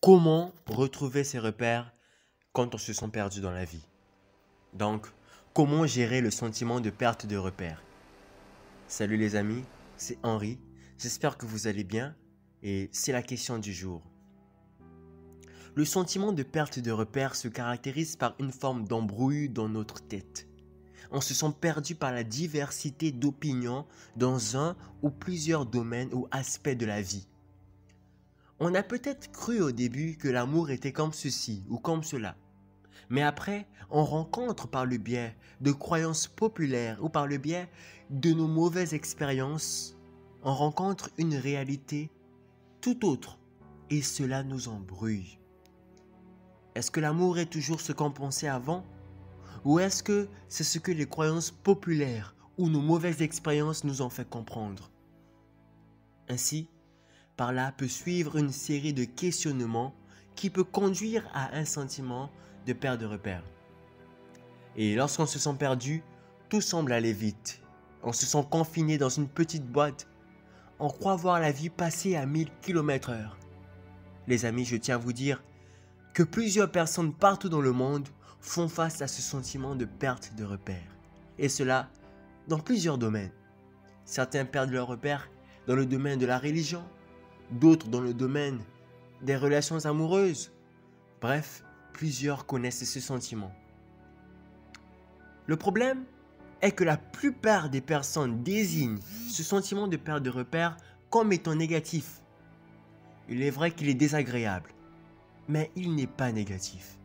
Comment retrouver ses repères quand on se sent perdu dans la vie? Donc, comment gérer le sentiment de perte de repères? Salut les amis, c'est Henri. J'espère que vous allez bien et c'est la question du jour. Le sentiment de perte de repères se caractérise par une forme d'embrouille dans notre tête. On se sent perdu par la diversité d'opinions dans un ou plusieurs domaines ou aspects de la vie. On a peut-être cru au début que l'amour était comme ceci ou comme cela. Mais après, on rencontre par le biais de croyances populaires ou par le biais de nos mauvaises expériences, on rencontre une réalité tout autre et cela nous embrouille. Est-ce que l'amour est toujours ce qu'on pensait avant? Ou est-ce que c'est ce que les croyances populaires ou nos mauvaises expériences nous ont fait comprendre? Ainsi, par là peut suivre une série de questionnements qui peut conduire à un sentiment de perte de repères. Et lorsqu'on se sent perdu, tout semble aller vite. On se sent confiné dans une petite boîte. On croit voir la vie passer à 1000 km/h. Les amis, je tiens à vous dire que plusieurs personnes partout dans le monde font face à ce sentiment de perte de repères. Et cela dans plusieurs domaines. Certains perdent leurs repères dans le domaine de la religion, d'autres dans le domaine des relations amoureuses. Bref, plusieurs connaissent ce sentiment. Le problème est que la plupart des personnes désignent ce sentiment de perte de repères comme étant négatif. Il est vrai qu'il est désagréable, mais il n'est pas négatif.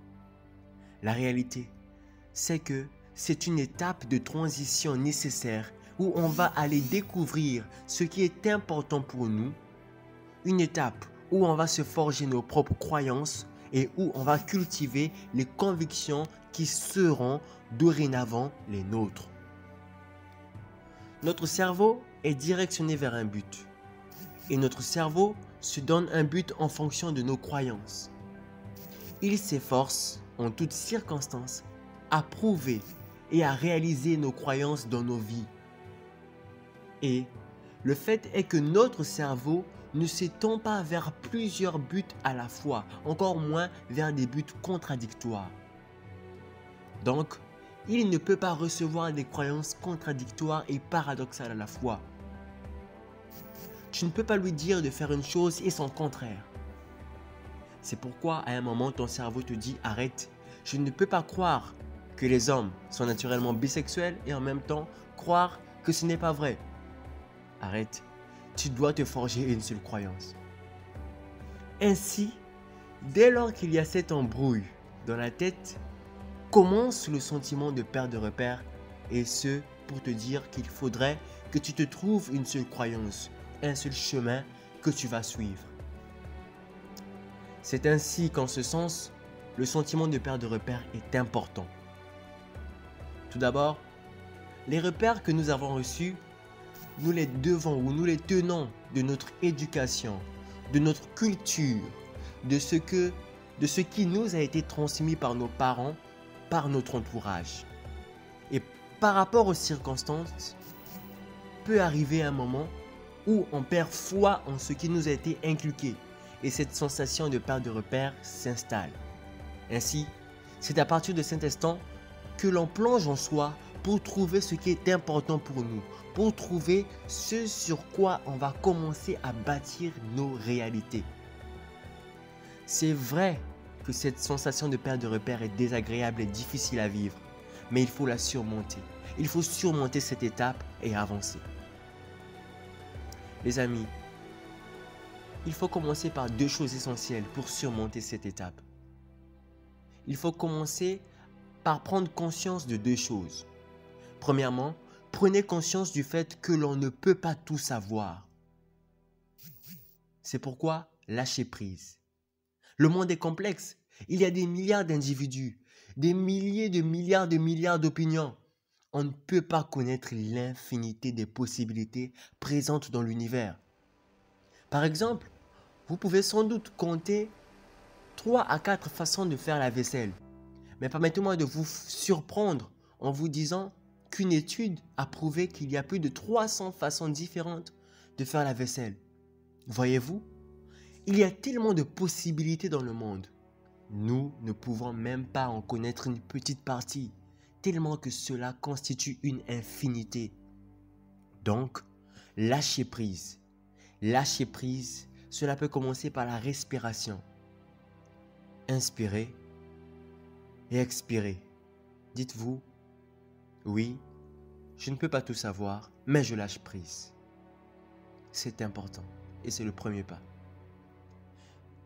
La réalité, c'est que c'est une étape de transition nécessaire où on va aller découvrir ce qui est important pour nous, une étape où on va se forger nos propres croyances et où on va cultiver les convictions qui seront dorénavant les nôtres. Notre cerveau est directionné vers un but et notre cerveau se donne un but en fonction de nos croyances. Il s'efforce en toutes circonstances à prouver et à réaliser nos croyances dans nos vies. Et le fait est que notre cerveau ne s'étend pas vers plusieurs buts à la fois, encore moins vers des buts contradictoires. Donc, il ne peut pas recevoir des croyances contradictoires et paradoxales à la fois. Tu ne peux pas lui dire de faire une chose et son contraire. C'est pourquoi à un moment ton cerveau te dit arrête, je ne peux pas croire que les hommes sont naturellement bisexuels et en même temps croire que ce n'est pas vrai. Arrête, tu dois te forger une seule croyance. Ainsi, dès lors qu'il y a cette embrouille dans la tête, commence le sentiment de perte de repères et ce pour te dire qu'il faudrait que tu te trouves une seule croyance, un seul chemin que tu vas suivre. C'est ainsi qu'en ce sens, le sentiment de perte de repères est important. Tout d'abord, les repères que nous avons reçus, nous les devons ou nous les tenons de notre éducation, de notre culture, de ce qui nous a été transmis par nos parents, par notre entourage. Et par rapport aux circonstances, peut arriver un moment où on perd foi en ce qui nous a été inculqué et cette sensation de perte de repères s'installe. Ainsi, c'est à partir de cet instant que l'on plonge en soi pour trouver ce qui est important pour nous, pour trouver ce sur quoi on va commencer à bâtir nos réalités. C'est vrai que cette sensation de perte de repères est désagréable et difficile à vivre, mais il faut la surmonter. Il faut surmonter cette étape et avancer. Les amis, il faut commencer par deux choses essentielles pour surmonter cette étape. Il faut commencer par prendre conscience de deux choses. Premièrement, prenez conscience du fait que l'on ne peut pas tout savoir. C'est pourquoi lâchez prise. Le monde est complexe. Il y a des milliards d'individus, des milliers de milliards d'opinions. On ne peut pas connaître l'infinité des possibilités présentes dans l'univers. Par exemple, vous pouvez sans doute compter 3 à 4 façons de faire la vaisselle. Mais permettez-moi de vous surprendre en vous disant qu'une étude a prouvé qu'il y a plus de 300 façons différentes de faire la vaisselle. Voyez-vous, Il y a tellement de possibilités dans le monde. Nous ne pouvons même pas en connaître une petite partie, tellement que cela constitue une infinité. Donc, lâchez prise. Lâcher prise, cela peut commencer par la respiration. Inspirez et expirez. Dites-vous, oui, je ne peux pas tout savoir, mais je lâche prise. C'est important et c'est le premier pas.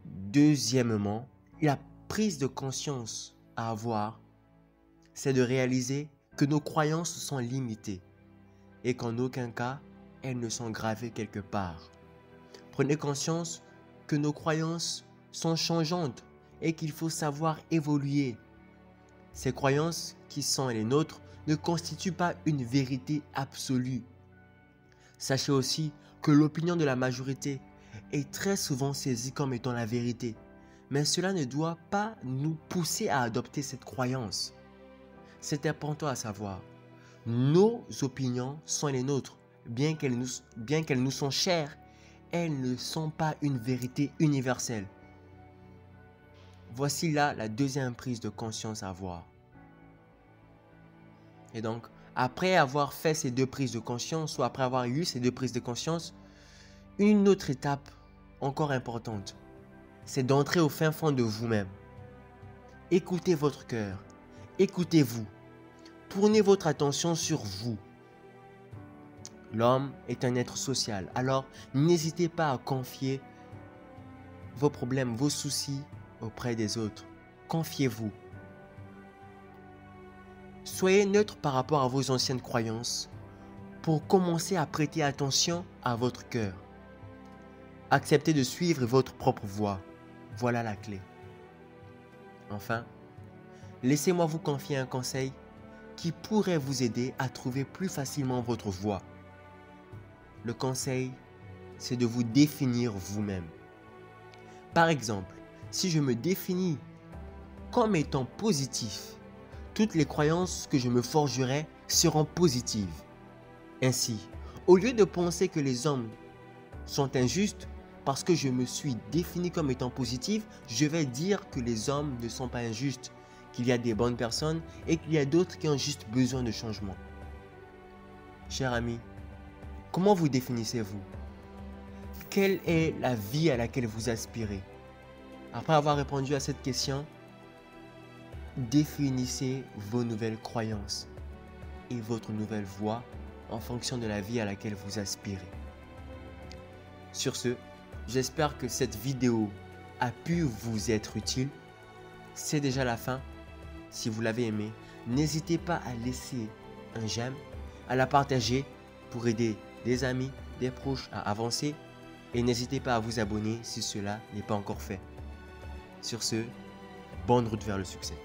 Deuxièmement, la prise de conscience à avoir, c'est de réaliser que nos croyances sont limitées et qu'en aucun cas, elles ne sont gravées quelque part. Prenez conscience que nos croyances sont changeantes et qu'il faut savoir évoluer. Ces croyances qui sont les nôtres ne constituent pas une vérité absolue. Sachez aussi que l'opinion de la majorité est très souvent saisie comme étant la vérité. Mais cela ne doit pas nous pousser à adopter cette croyance. C'est important à savoir. Nos opinions sont les nôtres. Bien qu'elles nous sont chères, elles ne sont pas une vérité universelle. Voici là la deuxième prise de conscience à avoir. Et donc, après avoir fait ces deux prises de conscience, ou après avoir eu ces deux prises de conscience, une autre étape encore importante, c'est d'entrer au fin fond de vous-même. Écoutez votre cœur, écoutez-vous, tournez votre attention sur vous. L'homme est un être social, alors n'hésitez pas à confier vos problèmes, vos soucis auprès des autres. Confiez-vous. Soyez neutre par rapport à vos anciennes croyances pour commencer à prêter attention à votre cœur. Acceptez de suivre votre propre voie. Voilà la clé. Enfin, laissez-moi vous confier un conseil qui pourrait vous aider à trouver plus facilement votre voie. Le conseil, c'est de vous définir vous-même. Par exemple, si je me définis comme étant positif, toutes les croyances que je me forgerai seront positives. Ainsi, au lieu de penser que les hommes sont injustes, parce que je me suis défini comme étant positif, je vais dire que les hommes ne sont pas injustes, qu'il y a des bonnes personnes et qu'il y a d'autres qui ont juste besoin de changement. Cher ami, comment vous définissez-vous? Quelle est la vie à laquelle vous aspirez? Après avoir répondu à cette question, définissez vos nouvelles croyances et votre nouvelle voie en fonction de la vie à laquelle vous aspirez. Sur ce, j'espère que cette vidéo a pu vous être utile. C'est déjà la fin. Si vous l'avez aimé, n'hésitez pas à laisser un j'aime, à la partager pour aider des amis, des proches à avancer. Et n'hésitez pas à vous abonner si cela n'est pas encore fait. Sur ce, bonne route vers le succès.